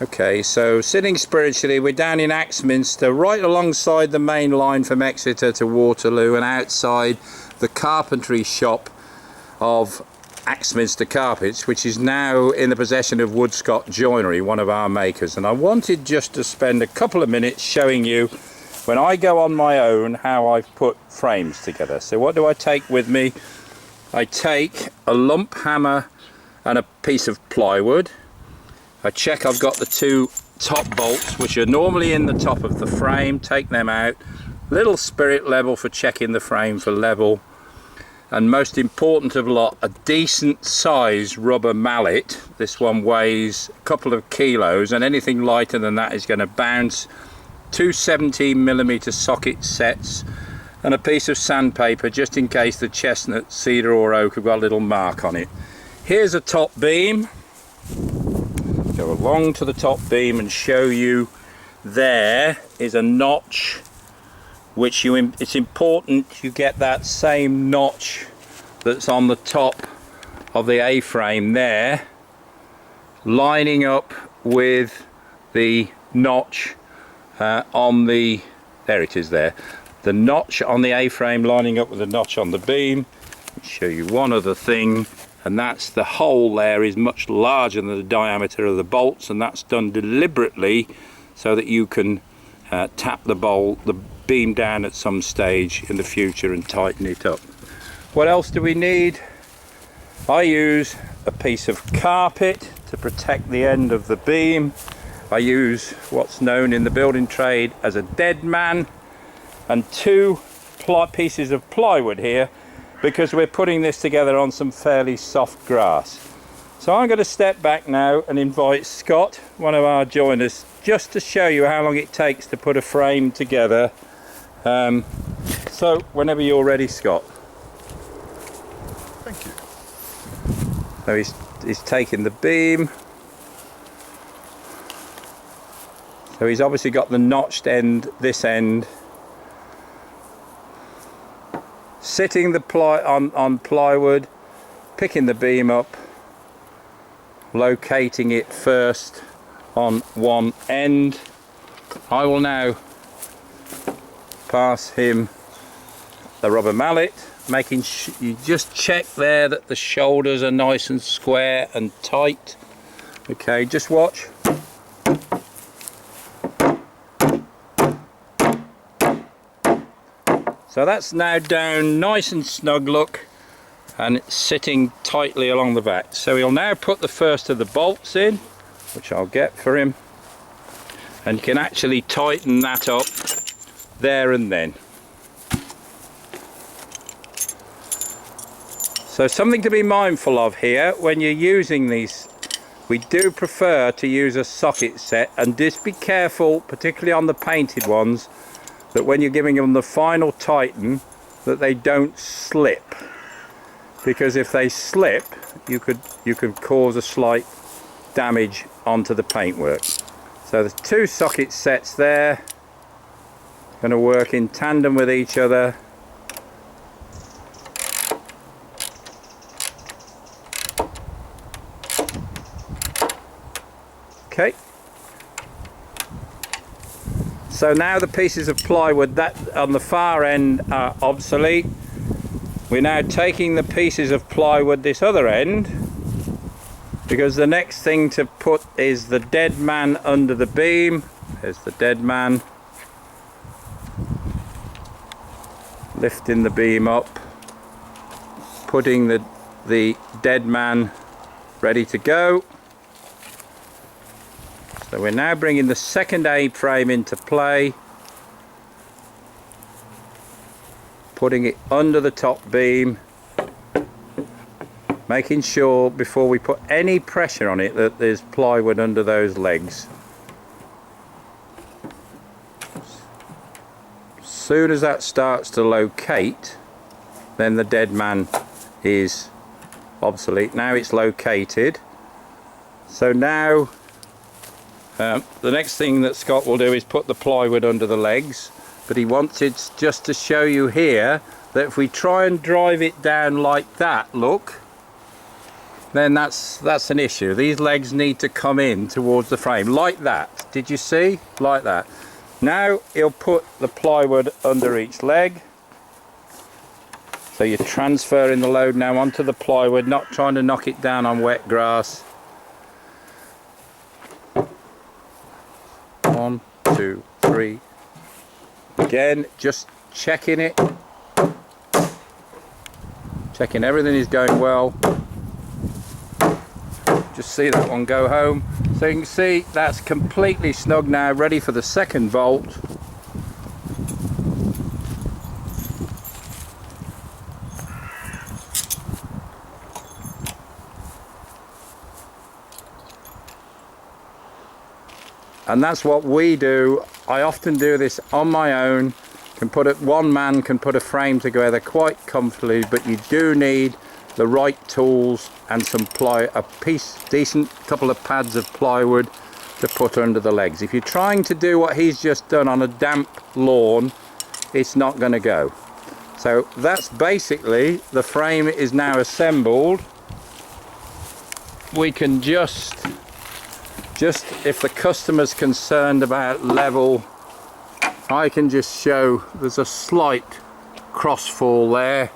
Okay, so sitting spiritually, we're down in Axminster, right alongside the main line from Exeter to Waterloo and outside the carpentry shop of Axminster Carpets, which is now in the possession of Woodcott Joinery, one of our makers. And I wanted just to spend a couple of minutes showing you, when I go on my own, how I've put frames together. So what do I take with me? I take a lump hammer and a piece of plywood. I check I've got the two top bolts, which are normally in the top of the frame, take them out. Little spirit level for checking the frame for level. And most important of lot, a decent size rubber mallet. This one weighs a couple of kilos, and anything lighter than that is going to bounce. Two 17mm socket sets and a piece of sandpaper, just in case the chestnut, cedar or oak have got a little mark on it. Here's a top beam. Go along to the top beam and show you there is a notch, which it's important you get that same notch that's on the top of the A-frame there, lining up with the notch on the, there it is there, the notch on the A-frame lining up with the notch on the beam. I'll show you one other thing, and that's the hole there is much larger than the diameter of the bolts, and that's done deliberately so that you can tap the beam down at some stage in the future and tighten it up. What else do we need? I use a piece of carpet to protect the end of the beam. I use what's known in the building trade as a dead man, and two pieces of plywood here, because we're putting this together on some fairly soft grass. So I'm going to step back now and invite Scott, one of our joiners, just to show you how long it takes to put a frame together. So whenever you're ready, Scott. Thank you. So he's taking the beam. So he's obviously got the notched end, this end. Sitting the on plywood, picking the beam up, locating it first on one end. I will now pass him the rubber mallet, making you just check there that the shoulders are nice and square and tight. Okay, just watch. So that's now down nice and snug, look, and it's sitting tightly along the back. So he'll now put the first of the bolts in, which I'll get for him, and you can actually tighten that up there and then. So something to be mindful of here when you're using these, we do prefer to use a socket set, and just be careful, particularly on the painted ones, that when you're giving them the final tighten, that they don't slip, because if they slip you could cause a slight damage onto the paintwork. So there's two socket sets there, going to work in tandem with each other. Okay. So now the pieces of plywood that on the far end are obsolete. We're now taking the pieces of plywood this other end, because the next thing to put is the dead man under the beam. There's the dead man. Lifting the beam up, putting the dead man ready to go. So we're now bringing the second A-frame into play, putting it under the top beam, making sure before we put any pressure on it that there's plywood under those legs. As soon as that starts to locate, then the dead man is obsolete. Now it's located. So now the next thing that Scott will do is put the plywood under the legs, but he wants it just to show you here that if we try and drive it down like that, look, then that's an issue. These legs need to come in towards the frame like that. Did you see? Like that. Now he'll put the plywood under each leg. So you're transferring the load now onto the plywood, not trying to knock it down on wet grass. 1, 2, 3. Again, just checking it. Checking everything is going well. Just see that one go home. So you can see that's completely snug now, ready for the second bolt. And that's what we do. I often do this on my own. One man can put a frame together quite comfortably, but you do need the right tools and some decent couple of pads of plywood to put under the legs. If you're trying to do what he's just done on a damp lawn, it's not going to go. So that's basically, the frame is now assembled. We can just if the customer's concerned about level, I can just show there's a slight crossfall there,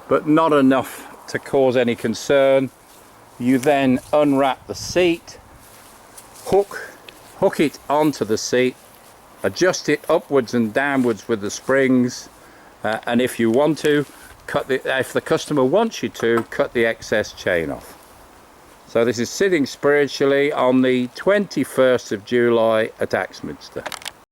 but not enough to cause any concern. You then unwrap the seat, hook it onto the seat, adjust it upwards and downwards with the springs, and if you want to, if the customer wants you to, cut the excess chain off. So this is sitting spiritually on the 21st of July at Axminster.